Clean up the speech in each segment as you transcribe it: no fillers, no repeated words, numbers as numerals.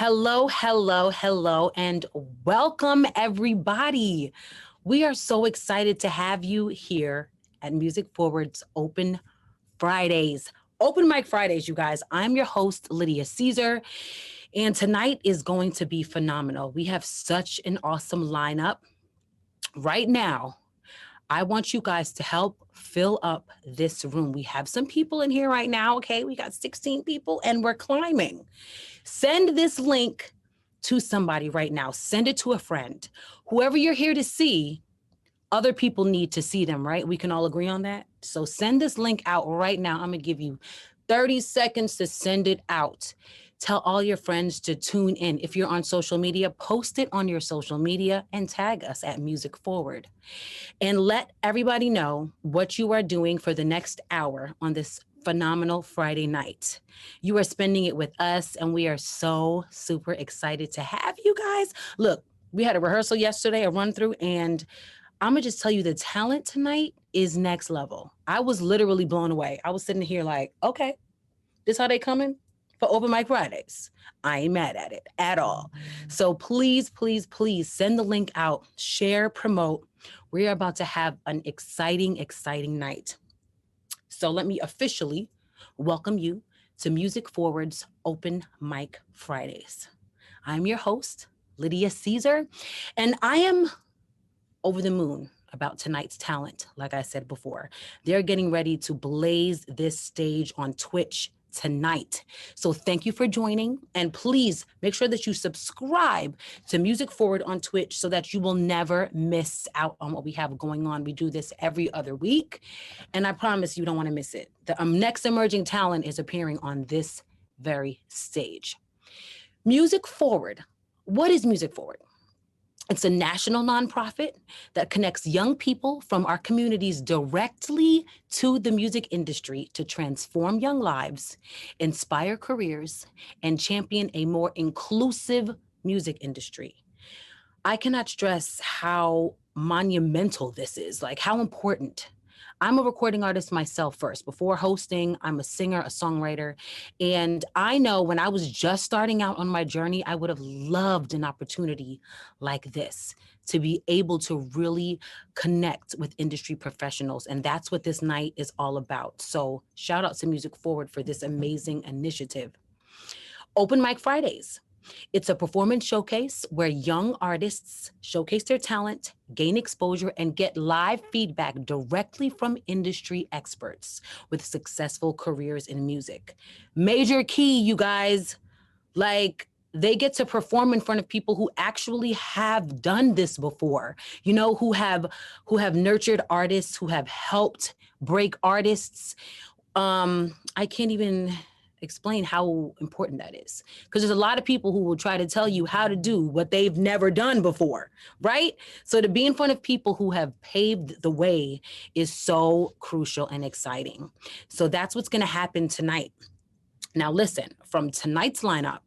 Hello, hello, hello, and welcome everybody. We are so excited to have you here at Music Forward's Open Fridays. Open Mic Fridays, you guys. I'm your host, Lydia Caesar, and tonight is going to be phenomenal. We have such an awesome lineup. Right now, I want you guys to help fill up this room. We have some people in here right now, okay? We got 16 people and we're climbing. Send this link to somebody right now. Send it to a friend. Whoever you're here to see, other people need to see them, right? We can all agree on that. So send this link out right now. I'm going to give you 30 seconds to send it out. Tell all your friends to tune in. If you're on social media, post it on your social media and tag us at Music Forward. And let everybody know what you are doing for the next hour on this phenomenal Friday night. You are spending it with us, and we are so super excited to have you guys. Look, we had a rehearsal yesterday, a run through, and I'm gonna just tell you the talent tonight is next level. I was literally blown away. I was sitting here like, okay, this how they coming for Open Mic Fridays. I ain't mad at it at all. So please, please, please send the link out, share, promote. We are about to have an exciting, exciting night. So let me officially welcome you to Music Forward's Open Mic Fridays. I'm your host, Lydia Caesar, and I am over the moon about tonight's talent. Like I said before, they're getting ready to blaze this stage on Twitch tonight. So thank you for joining, and please make sure that you subscribe to Music Forward on Twitch so that you will never miss out on what we have going on. We do this every other week, and I promise you don't want to miss it. The next emerging talent is appearing on this very stage. Music Forward. What is Music Forward? It's a national nonprofit that connects young people from our communities directly to the music industry to transform young lives, inspire careers, and champion a more inclusive music industry. I cannot stress how monumental this is, like how important. I'm a recording artist myself first. Before hosting, I'm a singer, a songwriter. And I know when I was just starting out on my journey, I would have loved an opportunity like this to be able to really connect with industry professionals. And that's what this night is all about. So shout out to Music Forward for this amazing initiative. Open Mic Fridays. It's a performance showcase where young artists showcase their talent, gain exposure, and get live feedback directly from industry experts with successful careers in music. Major key, you guys, like they get to perform in front of people who actually have done this before, you know, who have nurtured artists, who have helped break artists. I can't even explain how important that is, because there's a lot of people who will try to tell you how to do what they've never done before, right? So to be in front of people who have paved the way is so crucial and exciting. So that's what's going to happen tonight. Now listen, from tonight's lineup,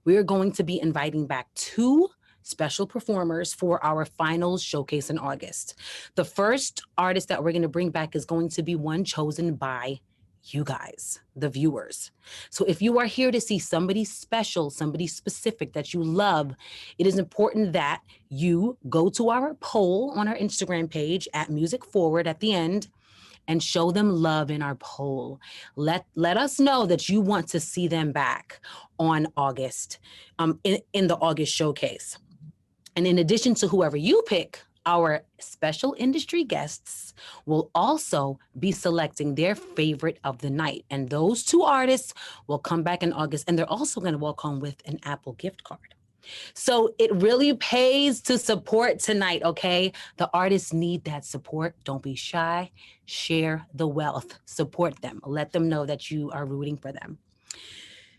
we're going to be inviting back two special performers for our finals showcase in August. The first artist that we're going to bring back is going to be one chosen by you guys, the viewers. So if you are here to see somebody special, somebody specific that you love, it is important that you go to our poll on our Instagram page at Music Forward at the end and show them love in our poll. Let us know that you want to see them back on August, in the August showcase. And in addition to whoever you pick, our special industry guests will also be selecting their favorite of the night. And those two artists will come back in August, and they're also going to walk home with an Apple gift card. So it really pays to support tonight, okay? The artists need that support. Don't be shy. Share the wealth. Support them. Let them know that you are rooting for them.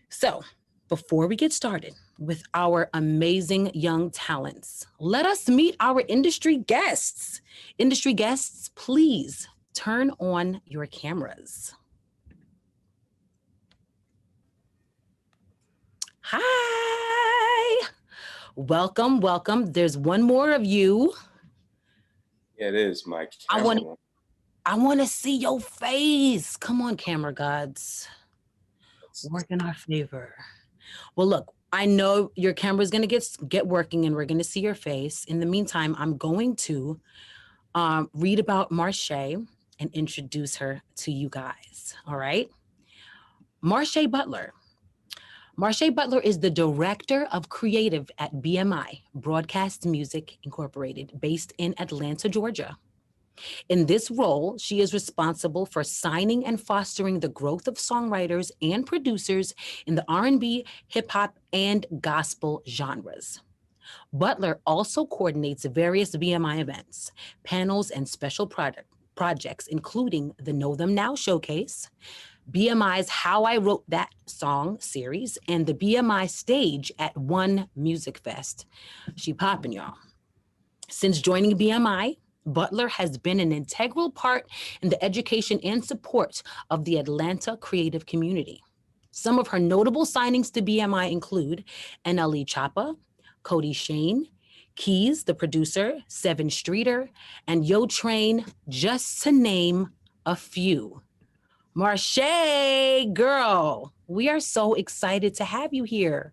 So before we get started with our amazing young talents, let us meet our industry guests. Industry guests, please turn on your cameras. Hi. Welcome, welcome. There's one more of you. Yeah, it is, Mike. I want to see your face. Come on, camera gods. Work in our favor. Well, look, I know your camera's gonna get working and we're gonna see your face. In the meantime, I'm going to read about Marche and introduce her to you guys. All right. Marche Butler. Marche Butler is the director of creative at BMI, Broadcast Music Incorporated, based in Atlanta, Georgia. In this role, she is responsible for signing and fostering the growth of songwriters and producers in the R&B, hip hop, and gospel genres. Butler also coordinates various BMI events, panels, and special projects, including the Know Them Now showcase, BMI's How I Wrote That Song series, and the BMI stage at One Music Fest. She popping, y'all. Since joining BMI, Butler has been an integral part in the education and support of the Atlanta creative community. Some of her notable signings to BMI include NLE Choppa, Cody Shane, Keys, the producer, Seven Streeter, and Yo Train, just to name a few. Marche, girl, we are so excited to have you here.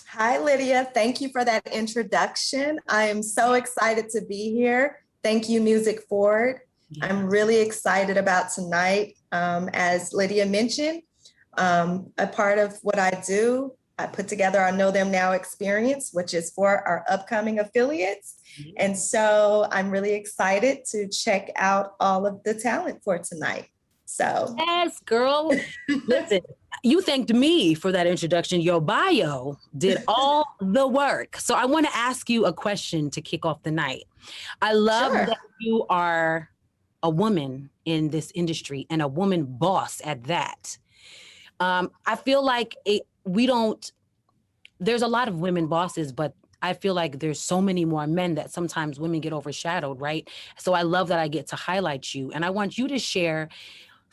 Hi, Lydia. Thank you for that introduction. I am so excited to be here. Thank you, Music Forward. Yeah. I'm really excited about tonight. As Lydia mentioned, a part of what I do, I put together our Know Them Now experience, which is for our upcoming affiliates. And so I'm really excited to check out all of the talent for tonight. So Yes, girl. Listen, you thanked me for that introduction. Your bio did all the work. So I want to ask you a question to kick off the night. I love Sure. that you are a woman in this industry and a woman boss at that. I feel like there's a lot of women bosses, but I feel like there's so many more men that sometimes women get overshadowed, right? So I love that I get to highlight you. And I want you to share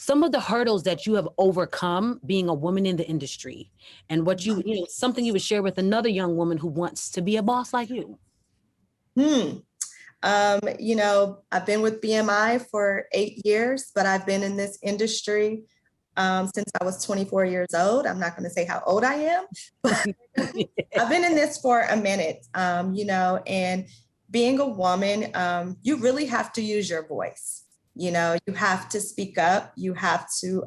some of the hurdles that you have overcome being a woman in the industry and what something you would share with another young woman who wants to be a boss like you. I've been with BMI for 8 years, but I've been in this industry since I was 24 years old. I'm not going to say how old I am, but I've been in this for a minute, and being a woman, you really have to use your voice. You have to speak up. You have to,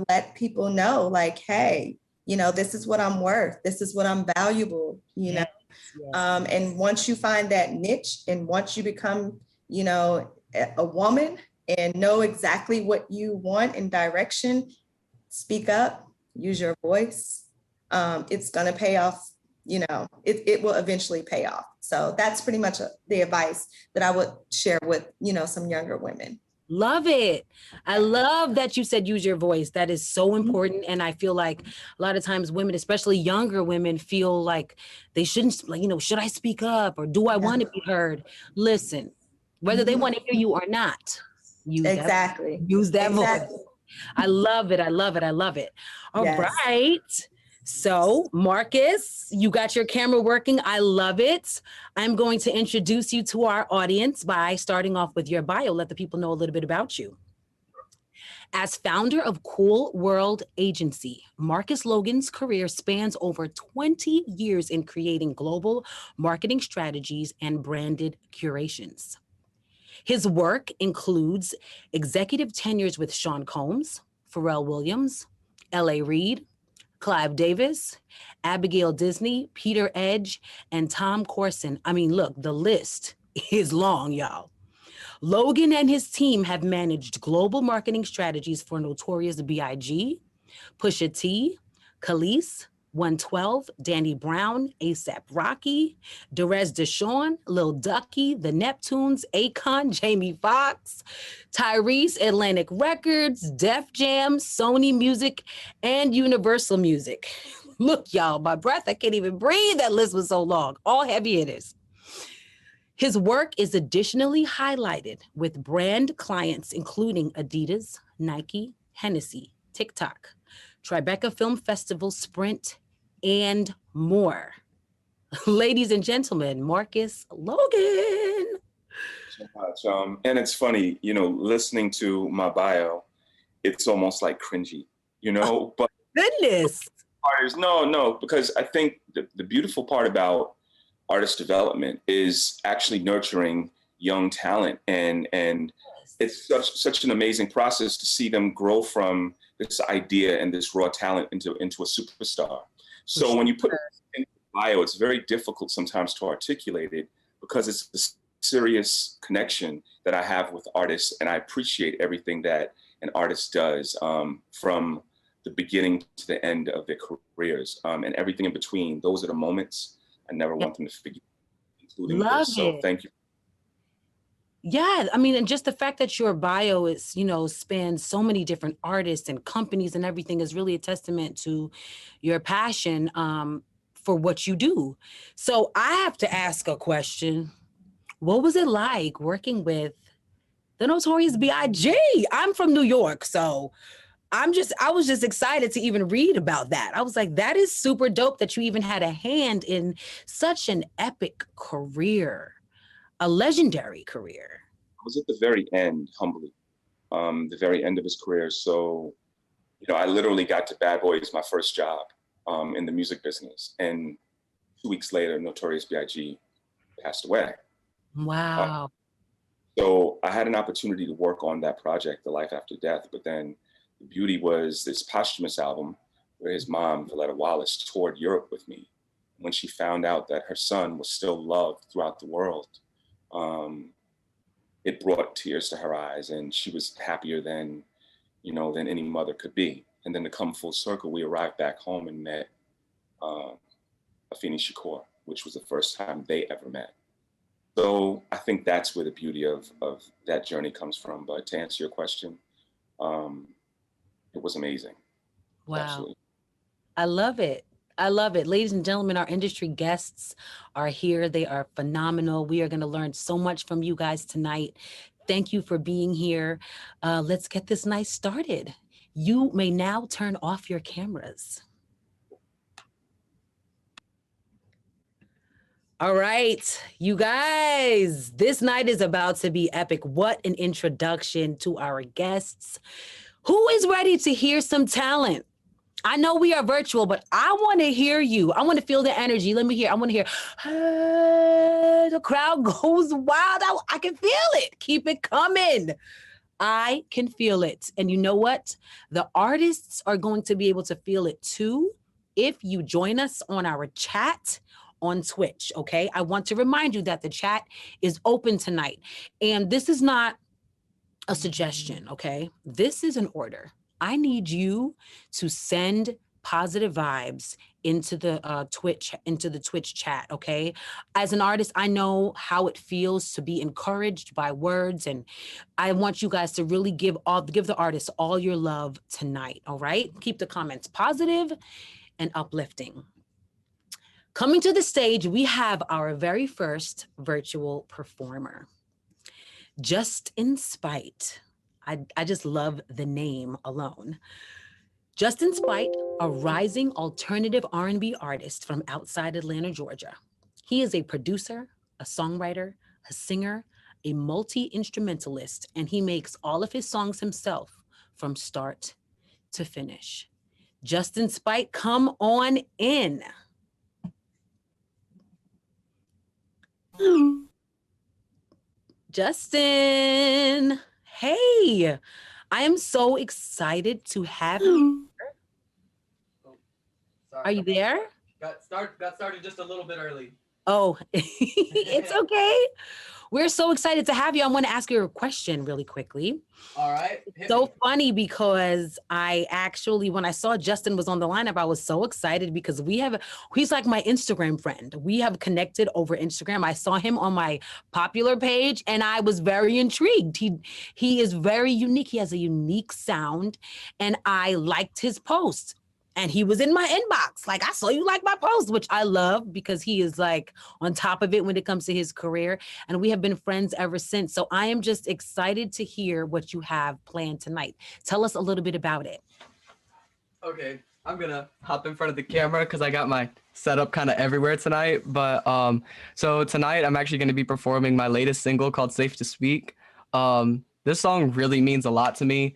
let people know, like, hey, this is what I'm worth. This is what I'm valuable, Yes. And once you find that niche and once you become, a woman and know exactly what you want in direction, speak up, use your voice. It's going to pay off. It will eventually pay off. So that's pretty much the advice that I would share with, some younger women. Love it. I love that you said use your voice. That is so important. And I feel like a lot of times women, especially younger women, feel like they shouldn't, should I speak up or do I want to be heard? Listen, whether they want to hear you or not, use that voice. I love it. I love it. I love it. All right. So, Marcus, you got your camera working. I love it. I'm going to introduce you to our audience by starting off with your bio. Let the people know a little bit about you. As founder of Cool World Agency, Marcus Logan's career spans over 20 years in creating global marketing strategies and branded curations. His work includes executive tenures with Sean Combs, Pharrell Williams, L.A. Reid, Clive Davis, Abigail Disney, Peter Edge, and Tom Corson. I mean, look, the list is long, y'all. Logan and his team have managed global marketing strategies for Notorious B.I.G., Pusha T, Khalees, 112, Danny Brown, A$AP Rocky, Derez Deshawn, Lil Ducky, The Neptunes, Akon, Jamie Foxx, Tyrese, Atlantic Records, Def Jam, Sony Music, and Universal Music. Look, y'all, my breath, I can't even breathe. That list was so long. All heavy hitters. His work is additionally highlighted with brand clients including Adidas, Nike, Hennessy, TikTok, Tribeca Film Festival, Sprint, and more. Ladies and gentlemen, Marcus Logan. So much. And it's funny, listening to my bio, it's almost like cringy, but Goodness. artists. No, because I think the beautiful part about artist development is actually nurturing young talent, and it's such an amazing process to see them grow from this idea and this raw talent into a superstar. So when you put it in bio, it's very difficult sometimes to articulate it because it's this serious connection that I have with artists, and I appreciate everything that an artist does from the beginning to the end of their careers, and everything in between. Those are the moments I never want them to forget, including Love this. So it. thank you. Yeah, I mean, and just the fact that your bio is, spans so many different artists and companies and everything is really a testament to your passion for what you do. So I have to ask a question. What was it like working with the Notorious B.I.G.? I'm from New York, so I was just excited to even read about that. I was like, that is super dope that you even had a hand in such an epic career, a legendary career. I was at the very end, humbly, the very end of his career. So, I literally got to Bad Boys, my first job in the music business. And 2 weeks later, Notorious B.I.G. passed away. Wow. So I had an opportunity to work on that project, The Life After Death. But then the beauty was this posthumous album where his mom, Valletta Wallace, toured Europe with me. When she found out that her son was still loved throughout the world, it brought tears to her eyes, and she was happier than any mother could be. And then to come full circle, we arrived back home and met Afeni Shakur, which was the first time they ever met. So I think that's where the beauty of that journey comes from. But to answer your question, it was amazing. Wow. Absolutely. I love it. I love it. Ladies and gentlemen, our industry guests are here. They are phenomenal. We are going to learn so much from you guys tonight. Thank you for being here. Let's get this night started. You may now turn off your cameras. All right, you guys, this night is about to be epic. What an introduction to our guests. Who is ready to hear some talent? I know we are virtual, but I want to hear you. I want to feel the energy. Let me hear. I want to hear. The crowd goes wild. I can feel it. Keep it coming. I can feel it. And you know what? The artists are going to be able to feel it too if you join us on our chat on Twitch, okay? I want to remind you that the chat is open tonight. And this is not a suggestion, okay? This is an order. I need you to send positive vibes into the Twitch chat, okay? As an artist, I know how it feels to be encouraged by words, and I want you guys to really give the artists all your love tonight, all right? Keep the comments positive and uplifting. Coming to the stage, we have our very first virtual performer. Just in Spite. I just love the name alone. Just in Spite, a rising alternative R&B artist from outside Atlanta, Georgia. He is a producer, a songwriter, a singer, a multi-instrumentalist, and he makes all of his songs himself from start to finish. Just in Spite, come on in. Justin, hey, I am so excited to have you. Oh, sorry. Are you there? Got started just a little bit early. Oh, it's okay. We're so excited to have you. I want to ask you a question really quickly. All right. So funny because I actually, when I saw Justin was on the lineup, I was so excited because he's like my Instagram friend. We have connected over Instagram. I saw him on my popular page and I was very intrigued. He is very unique. He has a unique sound and I liked his post. And he was in my inbox. Like, I saw you like my post, which I love because he is like on top of it when it comes to his career. And we have been friends ever since. So I am just excited to hear what you have planned tonight. Tell us a little bit about it. Okay, I'm gonna hop in front of the camera because I got my setup kind of everywhere tonight. But so tonight I'm actually gonna be performing my latest single called Safe to Speak. This song really means a lot to me.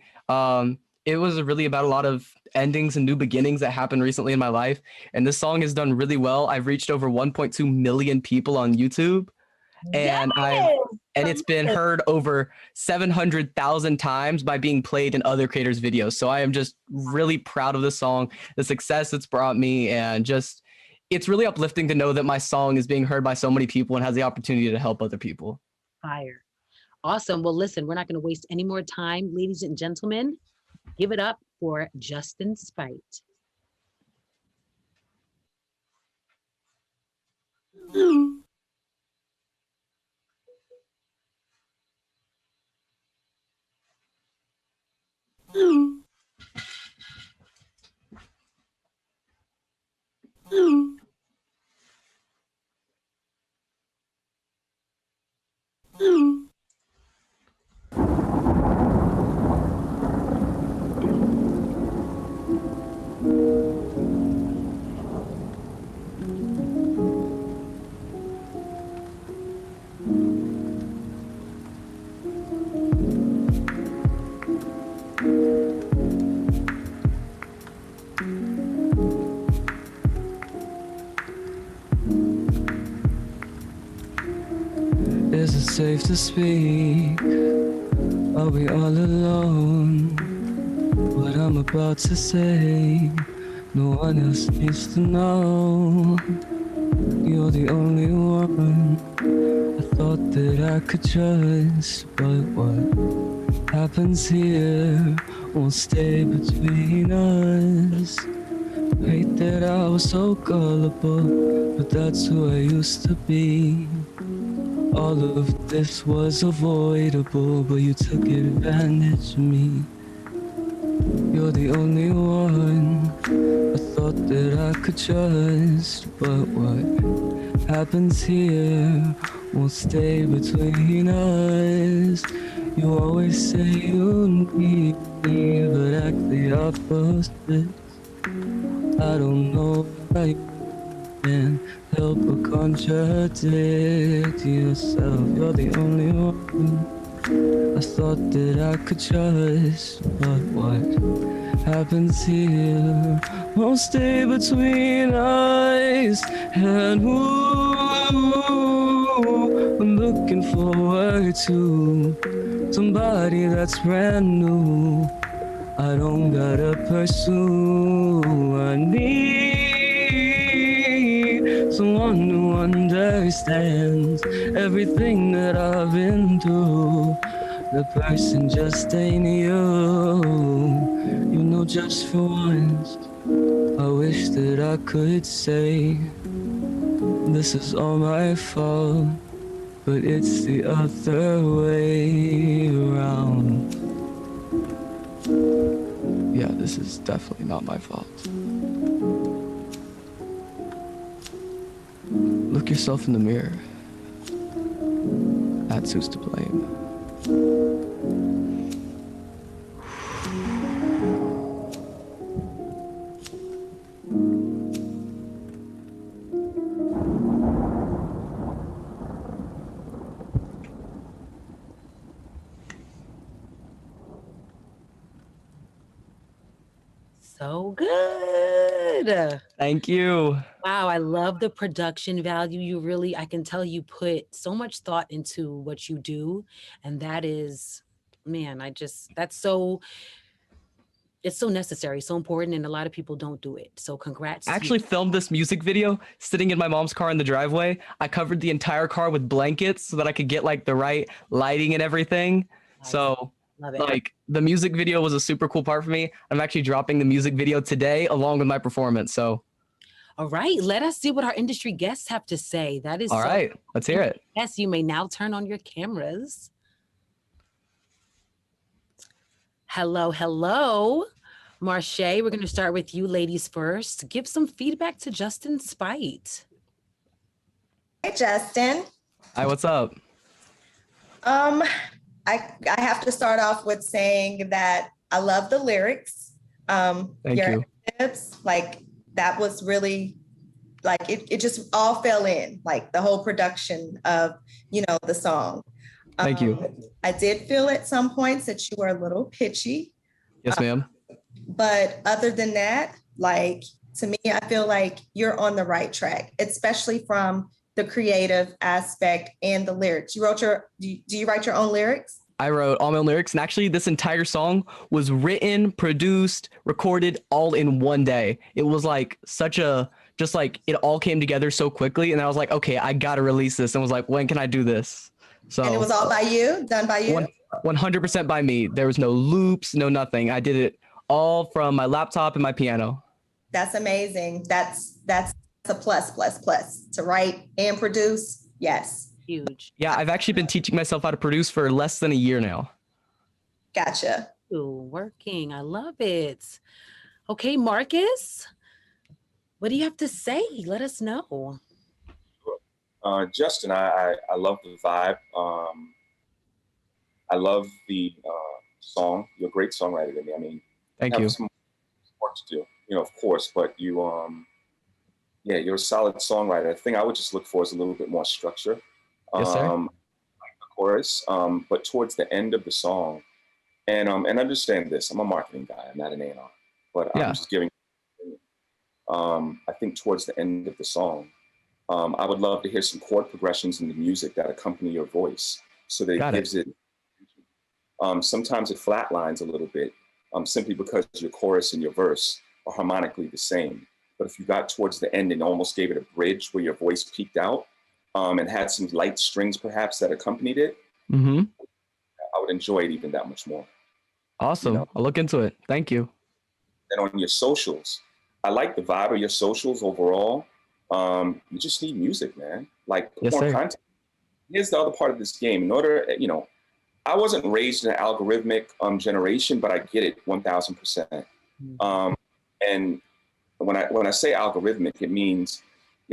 It was really about a lot of endings and new beginnings that happened recently in my life. And this song has done really well. I've reached over 1.2 million people on YouTube, and it's been heard over 700,000 times by being played in other creators' videos. So I am just really proud of this song, the success it's brought me, and just it's really uplifting to know that my song is being heard by so many people and has the opportunity to help other people. Fire. Awesome. Well, listen, we're not going to waste any more time. Ladies and gentlemen, give it up for Justin Spite. Is it safe to speak? Are we all alone? What I'm about to say, no one else needs to know. You're the only one I thought that I could trust, but what happens here won't stay between us. Hate that I was so gullible, but that's who I used to be. All of this was avoidable, but you took advantage of me. You're the only one I thought that I could trust, but what happens here won't stay between us. You always say you need me, but act the opposite. I don't know why you can't help but contradict yourself. You're the only one I thought that I could trust, but what happens here won't stay between us. And I'm looking forward to somebody that's brand new. I don't gotta pursue. I need someone who understands everything that I've been through. The person just ain't you. You know, just for once, I wish that I could say this is all my fault, but it's the other way around. Yeah, this is definitely not my fault. Look yourself in the mirror. That's who's to blame. So good. Thank you. Wow, I love the production value. You really, I can tell you put so much thought into what you do. And that is, man, that's so, it's so necessary, so important. And a lot of people don't do it. So congrats. I actually filmed this music video sitting in my mom's car in the driveway. I covered the entire car with blankets so that I could get like the right lighting and everything. So Love it. like the music video was a super cool part for me. I'm actually dropping the music video today along with my performance. So All right, let us see what our industry guests have to say. That is all right, let's hear it. Yes, you may now turn on your cameras. Hello, hello. Marche, we're going to start with you ladies first. Give some feedback to Justin Spite. Hey, Justin. Hi, what's up? I have to start off with saying that I love the lyrics. Thank you. Tips, like that was really like it just all fell in, like the whole production of, you know, the song. Thank you. I did feel at some points that you were a little pitchy. Yes, ma'am. But other than that, like to me, I feel like you're on the right track, especially from the creative aspect and the lyrics. Do you write your own lyrics? I wrote all my own lyrics, and actually, this entire song was written, produced, recorded all in one day. It was like just like it all came together so quickly, and I was like, okay, I gotta release this, and was like, when can I do this? So, And it was all by you, done by you? 100% by me. There was no loops, no nothing. I did it all from my laptop and my piano. That's amazing. That's a plus to write and produce. Yes. Huge. Yeah, I've actually been teaching myself how to produce for less than a year now. Gotcha. Ooh, working. I love it. Okay, Marcus, what do you have to say? Let us know. Justin, I love the vibe. I love the song. You're a great songwriter to me. I mean, Thank you. Some work to do, of course, but yeah, you're a solid songwriter. The thing I would just look for is a little bit more structure. Yes, sir. Like the chorus, but towards the end of the song, and understand this. I'm a marketing guy. I'm not an A&R, but Yeah. I'm just giving. I think towards the end of the song, I would love to hear some chord progressions in the music that accompany your voice, so that it gives it. Sometimes it flatlines a little bit, simply because your chorus and your verse are harmonically the same. But if you got towards the end and almost gave it a bridge where your voice peaked out, and had some light strings perhaps that accompanied it, Mm-hmm. I would enjoy it even that much more. Awesome. I'll look into it. Thank you. And on your socials, I like the vibe of your socials overall. You just need music, man. Like, put more content. Here's the other part of this game. In order, I wasn't raised in an algorithmic generation, but I get it 1000%. And when I say algorithmic, it means,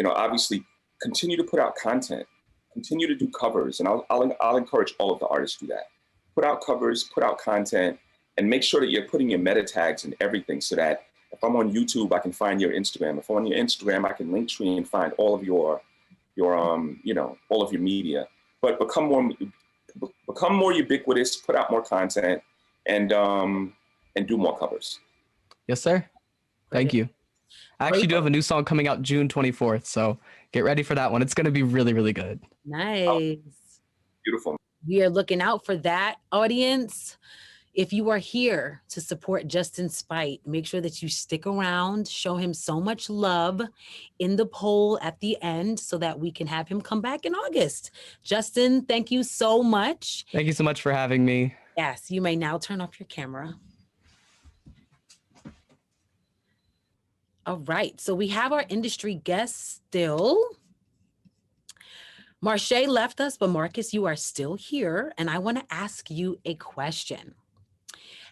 obviously continue to put out content, continue to do covers. And I'll encourage all of the artists to do that. Put out covers, put out content, and make sure that you're putting your meta tags and everything, so that if I'm on YouTube, I can find your Instagram. If I'm on your Instagram, I can link tree and find all of your all of your media. But become more ubiquitous, put out more content, and do more covers. Yes, sir. Thank you. I actually do have a new song coming out June 24th, so get ready for that one. It's going to be really, really good. Nice. Oh, beautiful. We are looking out for that, audience. If you are here to support Justin Spite, make sure that you stick around, show him so much love in the poll at the end, so that we can have him come back in August. Justin, thank you so much. Thank you so much for having me. Yes, you may now turn off your camera. All right, so we have our industry guests still. Marche left us, but Marcus, you are still here, and I want to ask you a question.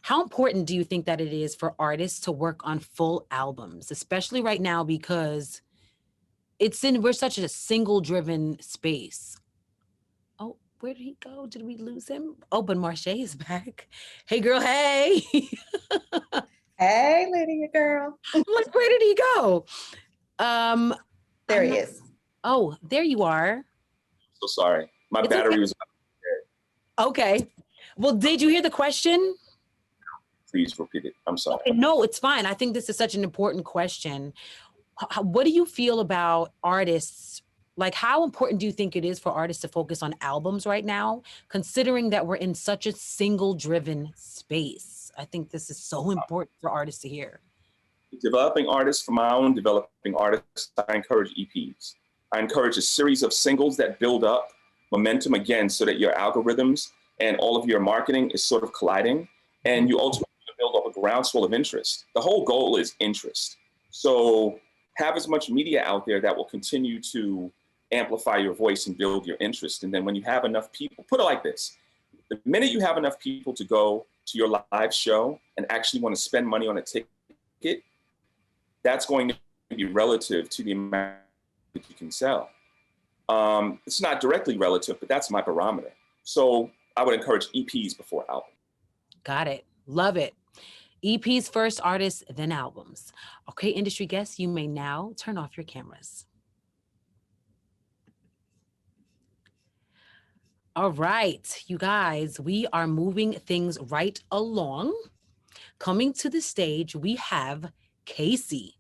How important do you think that it is for artists to work on full albums, especially right now, because we're such a single-driven space? Oh, where did he go? Did we lose him? Oh, but Marche is back. Hey, girl, hey. Hey, Lydia, girl. I'm like, where did he go? There he is. Oh, there you are. So sorry. My battery was. Okay. Well, did you hear the question? Please repeat it. I'm sorry. Okay, no, it's fine. I think this is such an important question. What do you feel about artists? Like, how important do you think it is for artists to focus on albums right now, considering that we're in such a single-driven space? I think this is so important for artists to hear. Developing artists, for my own developing artists, I encourage EPs. I encourage a series of singles that build up momentum again, so that your algorithms and all of your marketing is sort of colliding, and you ultimately build up a groundswell of interest. The whole goal is interest. So have as much media out there that will continue to amplify your voice and build your interest. And then when you have enough people, put it like this: the minute you have enough people to go to your live show and actually want to spend money on a ticket, that's going to be relative to the amount that you can sell. It's not directly relative, but that's my barometer. So I would encourage EPs before albums. Got it. Love it. EPs first, artists, then albums. Okay, industry guests, you may now turn off your cameras. All right, you guys, we are moving things right along. coming to the stage, we have Casey.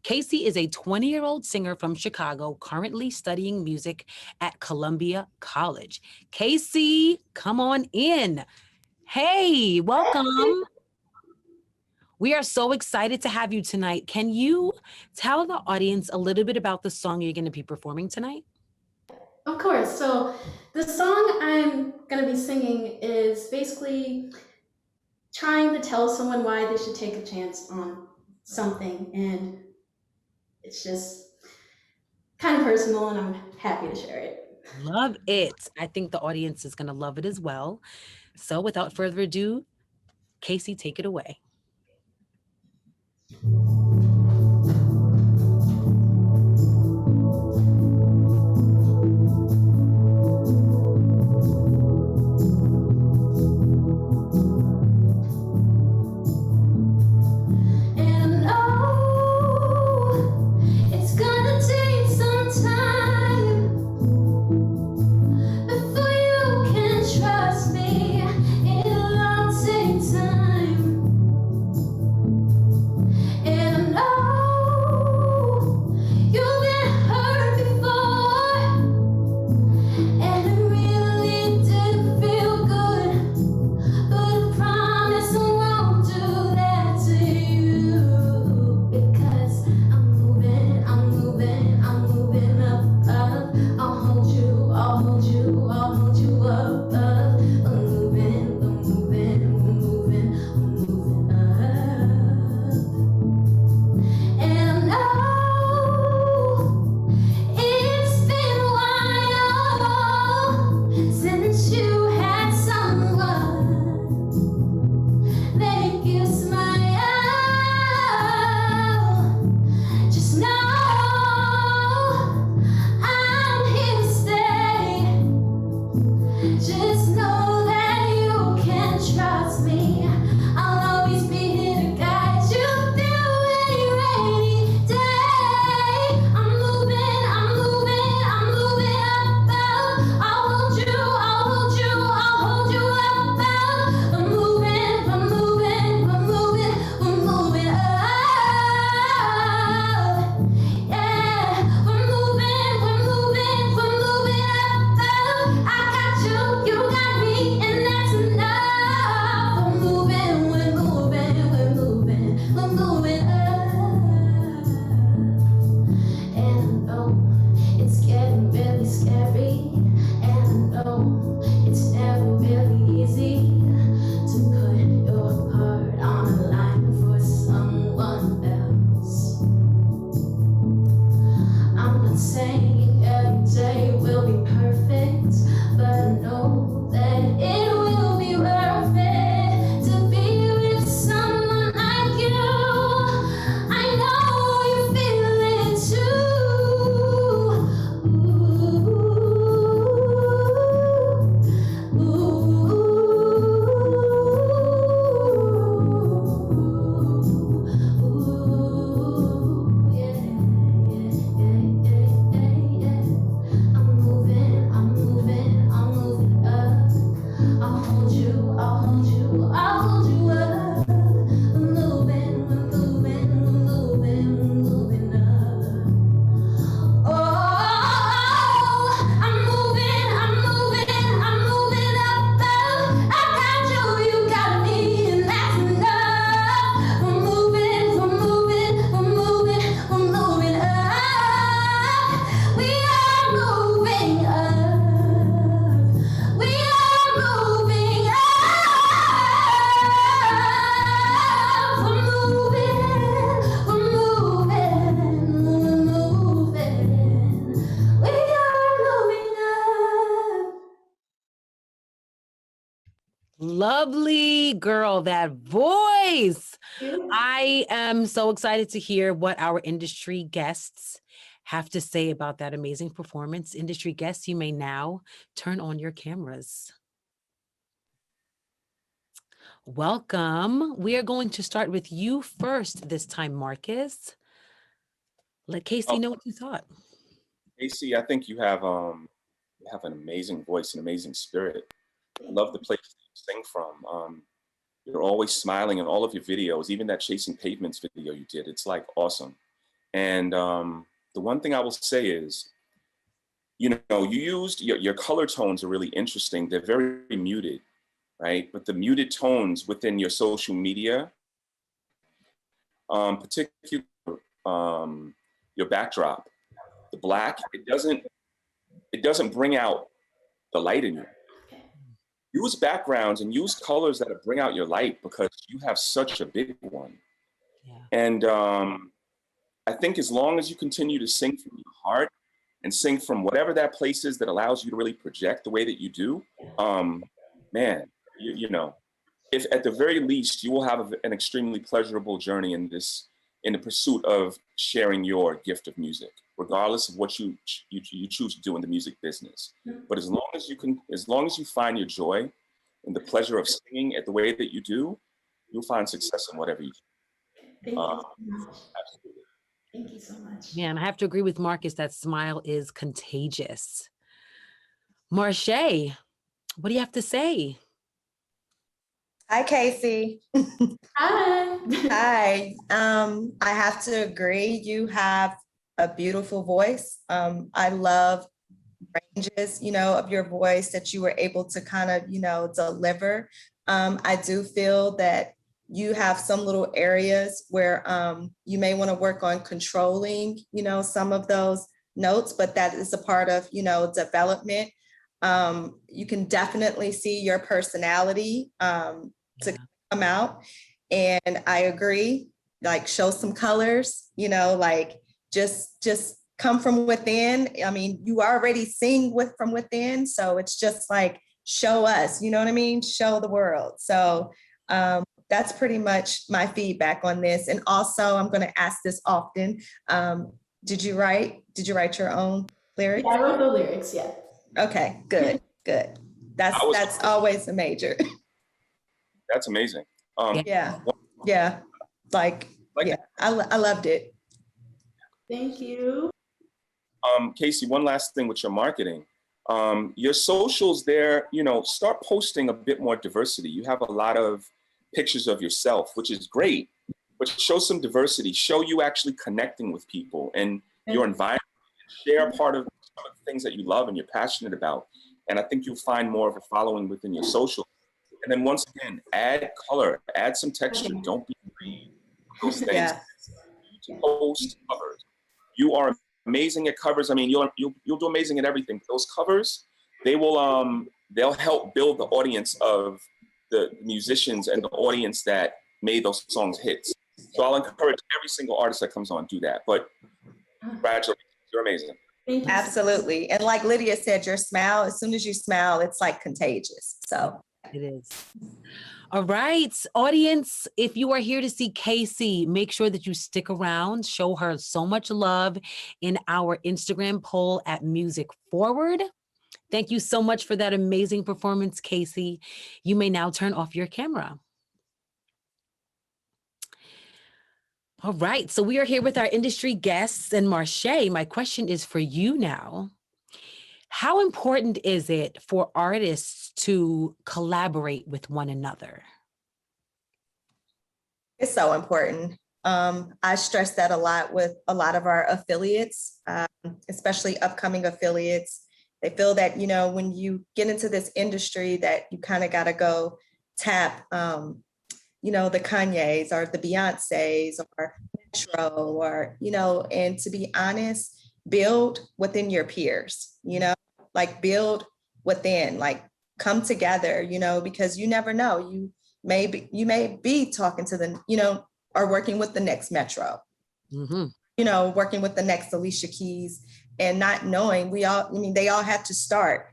Casey is a 20-year-old singer from Chicago, currently studying music at Columbia College. Casey, come on in. Hey, welcome. We are so excited to have you tonight. Can you tell the audience a little bit about the song you're going to be performing tonight? Of course. So the song I'm going to be singing is basically trying to tell someone why they should take a chance on something. And it's just kind of personal, and I'm happy to share it. Love it. I think the audience is going to love it as well. So without further ado, Casey, take it away. Lovely girl, that voice. I am so excited to hear what our industry guests have to say about that amazing performance. Industry guests, you may now turn on your cameras. Welcome. We are going to start with you first this time, Marcus. Let Casey know what you thought. Casey, I think you have an amazing voice, an amazing spirit. I love the place you sing from. You're always smiling in all of your videos, even that Chasing Pavements video you did. It's like awesome. And the one thing I will say is, you know, you used your color tones are really interesting. They're very muted, right? But the muted tones within your social media, particularly your backdrop, the black, it doesn't bring out the light in you. Use backgrounds and use colors that bring out your light, because you have such a big one. Yeah. And I think as long as you continue to sing from your heart and sing from whatever that place is that allows you to really project the way that you do, man, you know, if at the very least you will have an extremely pleasurable journey in the pursuit of sharing your gift of music, regardless of what you choose to do in the music business. But as long as you find your joy in the pleasure of singing at the way that you do, you'll find success in whatever you do. Thank you so much. Absolutely. Thank you so much. Man, I have to agree with Marcus that smile is contagious. Marche, what do you have to say? Hi, Casey. Hi. Hi. I have to agree. You have a beautiful voice. I love ranges, of your voice that you were able to kind of, deliver. I do feel that you have some little areas where you may want to work on controlling, some of those notes, but that is a part of, development. You can definitely see your personality to come out. And I agree, like show some colors, like just come from within. I mean, you already sing from within. So it's just like, show us, you know what I mean? Show the world. So that's pretty much my feedback on this. And also I'm going to ask this often. Did you write your own lyrics? Yeah, I wrote the lyrics, yeah. Okay, good. That's always a major. That's amazing. Yeah. Like yeah, I loved it. Thank you. Casey, one last thing with your marketing. Your socials there, start posting a bit more diversity. You have a lot of pictures of yourself, which is great, but show some diversity. Show you actually connecting with people and your environment. Share part of some of the things that you love and you're passionate about. And I think you'll find more of a following within your social. And then once again, add color, add some texture. Don't be afraid of those things. Yeah. To post covers. You are amazing at covers. I mean, you'll do amazing at everything. Those covers, they'll help build the audience of the musicians and the audience that made those songs hits. So I'll encourage every single artist that comes on, do that. But congratulations, you're amazing. Thank you. Absolutely. And like Lydia said, your smile, as soon as you smile, it's like contagious. So it is. All right, audience, if you are here to see Casey, make sure that you stick around, show her so much love in our Instagram poll at Music Forward. Thank you so much for that amazing performance, Casey. You may now turn off your camera. All right, so we are here with our industry guests, and Marche, my question is for you now. How important is it for artists to collaborate with one another? it's so important. I stress that a lot with a lot of our affiliates, especially upcoming affiliates. They feel that, when you get into this industry that you kind of got to go tap, the Kanyes or the Beyoncés or Metro or, and to be honest, build within your peers, like build within, like come together, because you never know. You may be talking to the, or working with the next Metro, working with the next Alicia Keys and not knowing they all had to start,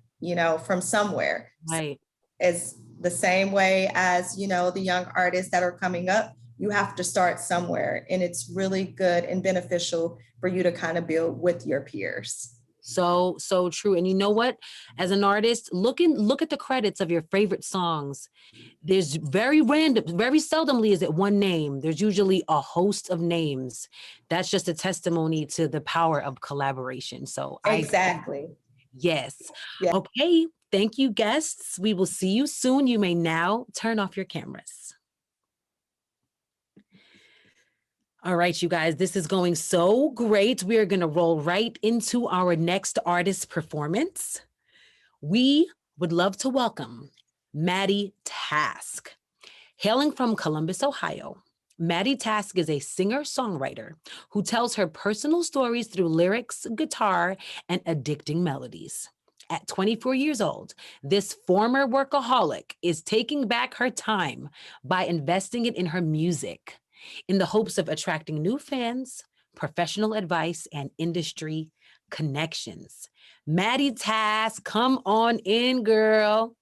from somewhere. Right. So as the same way as, the young artists that are coming up, you have to start somewhere. And it's really good and beneficial for you to kind of build with your peers. So true. And you know what? As an artist, look at the credits of your favorite songs. There's very seldomly is it one name. There's usually a host of names. That's just a testimony to the power of collaboration. So exactly. Yes. Yeah. Okay. Thank you, guests. We will see you soon. You may now turn off your cameras. All right, you guys, this is going so great. We are going to roll right into our next artist performance. We would love to welcome Maddie Task. Hailing from Columbus, Ohio, Maddie Task is a singer-songwriter who tells her personal stories through lyrics, guitar, and addicting melodies. At 24 years old, this former workaholic is taking back her time by investing it in her music in the hopes of attracting new fans, professional advice, and industry connections. Maddie Task, come on in, girl.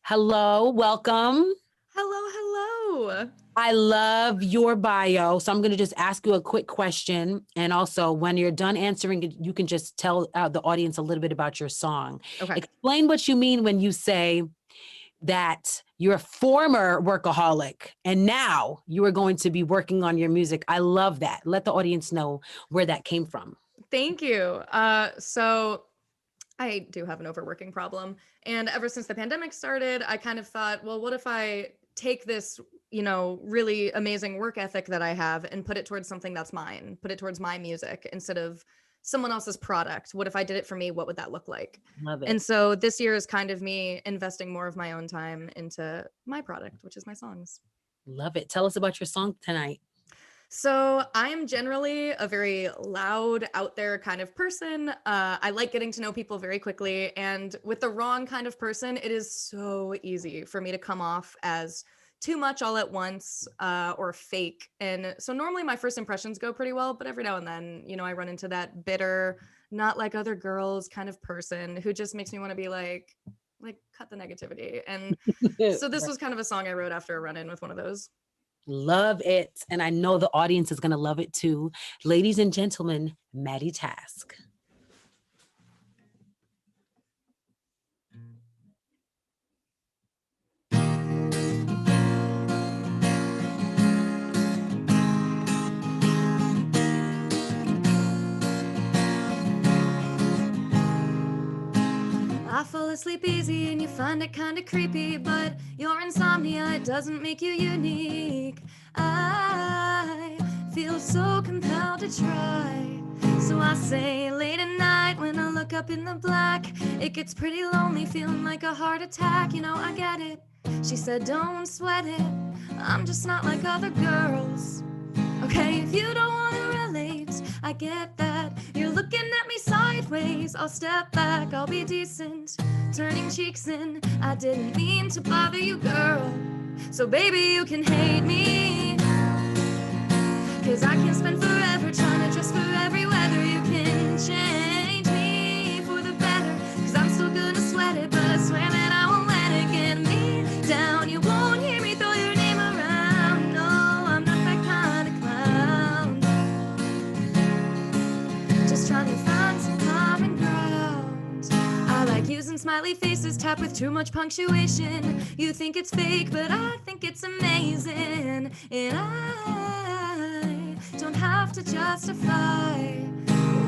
Hello, welcome. Hello. I love your bio. So I'm going to just ask you a quick question. And also, when you're done answering, you can just tell the audience a little bit about your song. Okay. Explain what you mean when you say that you're a former workaholic and now you are going to be working on your music. I love that. Let the audience know where that came from. Thank you. So I do have an overworking problem. And ever since the pandemic started, I kind of thought, well, what if I take this, really amazing work ethic that I have and put it towards something that's mine, put it towards my music instead of someone else's product? What if I did it for me? What would that look like? Love it. And so this year is kind of me investing more of my own time into my product, which is my songs. Love it. Tell us about your song tonight. So I am generally a very loud, out there kind of person. I like getting to know people very quickly. And with the wrong kind of person, it is so easy for me to come off as too much all at once or fake. And so normally my first impressions go pretty well, but every now and then, I run into that bitter, not like other girls kind of person who just makes me want to be like cut the negativity. And so this was kind of a song I wrote after a run-in with one of those. Love it. And I know the audience is going to love it too. Ladies and gentlemen, Maddie Task. I fall asleep easy and you find it kinda creepy, but your insomnia, it doesn't make you unique. I feel so compelled to try. So I say late at night when I look up in the black, it gets pretty lonely, feeling like a heart attack. I get it. She said, don't sweat it. I'm just not like other girls. Okay, if you don't wanna relate, I get that. You're looking at me sideways. I'll step back, I'll be decent, turning cheeks in. I didn't mean to bother you, girl. So baby, you can hate me, 'cause I can spend forever trying to dress for every weather. You can change me for the better, 'cause I'm still gonna sweat it, but I swear that I won't let it get me down. You won't hear me throw your name around. No, I'm not that kind of clown. Just trying to find some common ground. I like using smiley faces tapped with too much punctuation. You think it's fake, but I think it's amazing. And I don't have to justify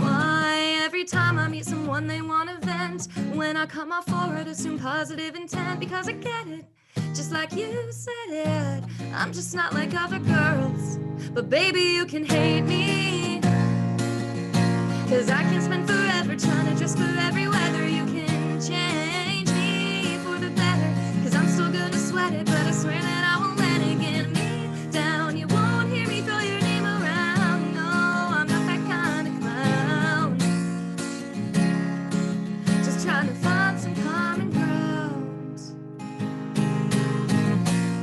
why every time I meet someone they want to vent. When I come off forward, assume positive intent, because I get it, just like you said it. I'm just not like other girls. But baby, you can hate me, 'cause I can spend forever trying to dress for every weather. You can change me for the better, 'cause I'm still gonna sweat it, but I swear that I won't let it get me down. You won't hear me throw your name around. No, I'm not that kind of clown. Just trying to find some common ground.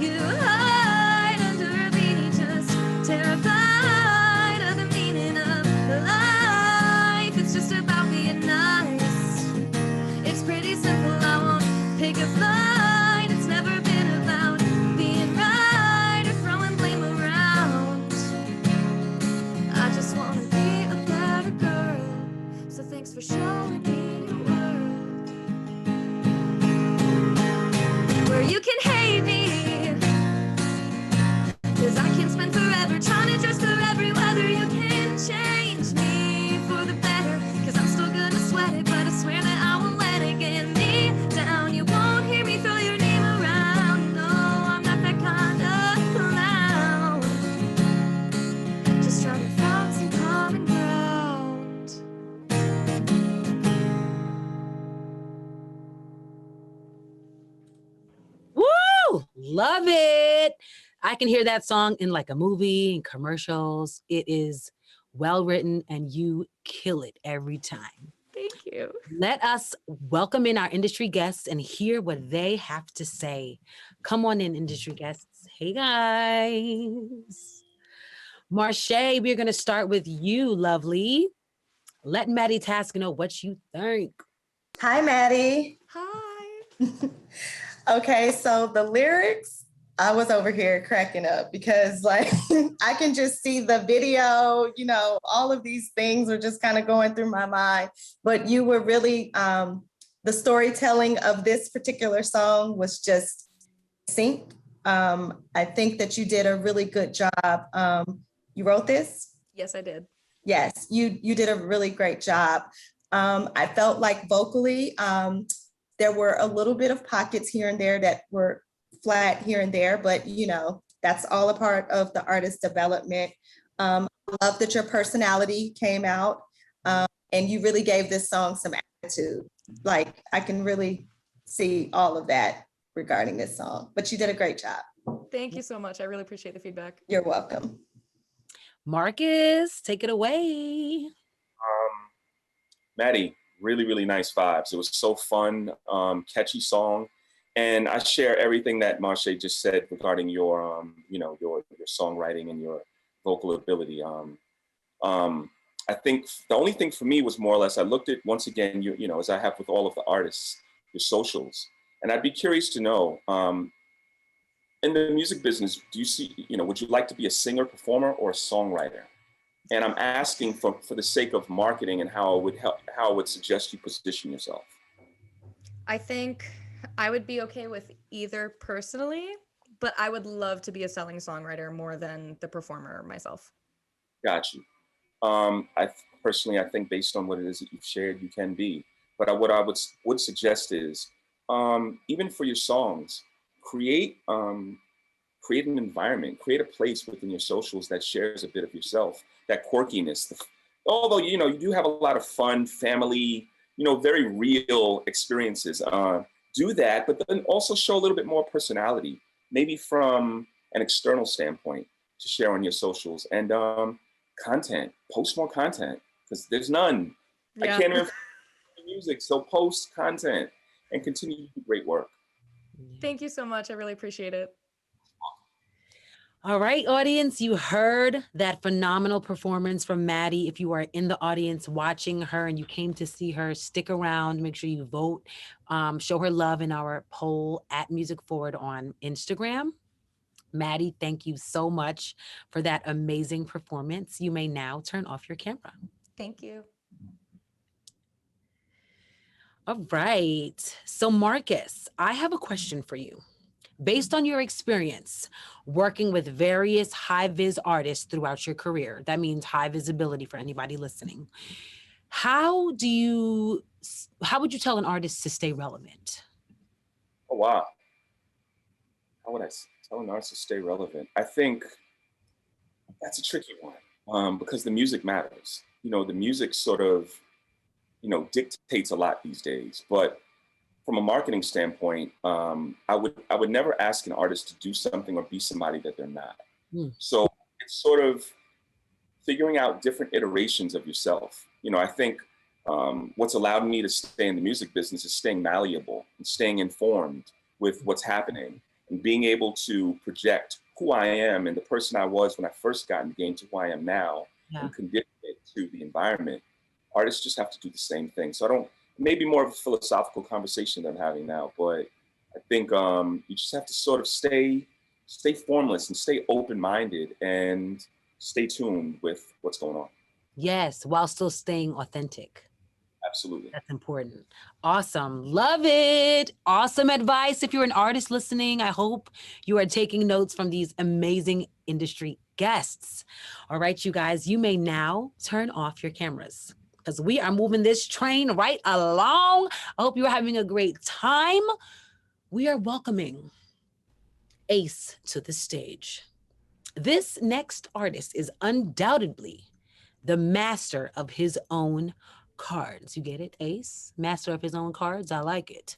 You hide under a beanie, just terrified of the meaning of life. It's just about being nice. It's pretty simple, I won't pick a fight. It's never been about being right or throwing blame around. I just want to be a better girl, so thanks for showing me your world, where you can hate me, 'cause I can spend forever trying to dress for every weather. You can change me for the better, 'cause I'm still gonna sweat it, but I swear that I won't let it get me down. You won't hear me throw your name around. No, I'm not that kind of clown. Love it. I can hear that song in like a movie and commercials. It is well written and you kill it every time. Thank you. Let us welcome in our industry guests and hear what they have to say. Come on in, industry guests. Hey, guys. Marche, we're going to start with you, lovely. Let Maddie Task know what you think. Hi, Maddie. Hi. Okay, so the lyrics, I was over here cracking up because like I can just see the video, all of these things are just kind of going through my mind. But you were really, the storytelling of this particular song was just synced. I think that you did a really good job. You wrote this? Yes, I did. Yes, you did a really great job. I felt like vocally, there were a little bit of pockets here and there that were flat here and there, but that's all a part of the artist development. I love that your personality came out, and you really gave this song some attitude. Like I can really see all of that regarding this song, but you did a great job. Thank you so much. I really appreciate the feedback. You're welcome. Marcus, take it away. Maddie, really, really nice vibes. It was so fun, catchy song. And I share everything that Marche just said regarding your songwriting and your vocal ability. I think the only thing for me was more or less, I looked at, once again, as I have with all of the artists, your socials. And I'd be curious to know, in the music business, do you see, would you like to be a singer, performer, or a songwriter? And I'm asking for the sake of marketing and how I would suggest you position yourself. I think I would be okay with either personally, but I would love to be a selling songwriter more than the performer myself. Got you. I personally, I think based on what it is that you've shared, you can be. But what I would suggest is, even for your songs, create an environment, create a place within your socials that shares a bit of yourself, that quirkiness. Although, you do have a lot of fun, family, very real experiences. Do that, but then also show a little bit more personality, maybe from an external standpoint to share on your socials. And content, post more content, because there's none. Yeah. I can't even music, so post content and continue to do great work. Thank you so much. I really appreciate it. All right, audience, you heard that phenomenal performance from Maddie. If you are in the audience watching her and you came to see her, stick around, make sure you vote, show her love in our poll at Music Forward on Instagram. Maddie, thank you so much for that amazing performance. You may now turn off your camera. Thank you. All right, so Marcus, I have a question for you. Based on your experience working with various high-vis artists throughout your career, that means high visibility for anybody listening, how would you tell an artist to stay relevant? Oh, wow. How would I tell an artist to stay relevant? I think that's a tricky one, because the music matters. The music sort of, dictates a lot these days, but from a marketing standpoint, I would never ask an artist to do something or be somebody that they're not. So it's sort of figuring out different iterations of yourself. I think what's allowed me to stay in the music business is staying malleable and staying informed with what's happening and being able to project who I am and the person I was when I first got in the game to who I am now, and condition it to the environment. Artists just have to do the same thing. So maybe more of a philosophical conversation than I'm having now, but I think you just have to sort of stay formless and stay open-minded and stay tuned with what's going on. Yes, while still staying authentic. Absolutely. That's important. Awesome. Love it. Awesome advice. If you're an artist listening, I hope you are taking notes from these amazing industry guests. All right, you guys, you may now turn off your cameras, because we are moving this train right along. I hope you're having a great time. We are welcoming Ace to the stage. This next artist is undoubtedly the master of his own cards. You get it, Ace? Master of his own cards? I like it.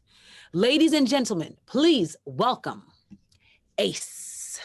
Ladies and gentlemen, please welcome Ace.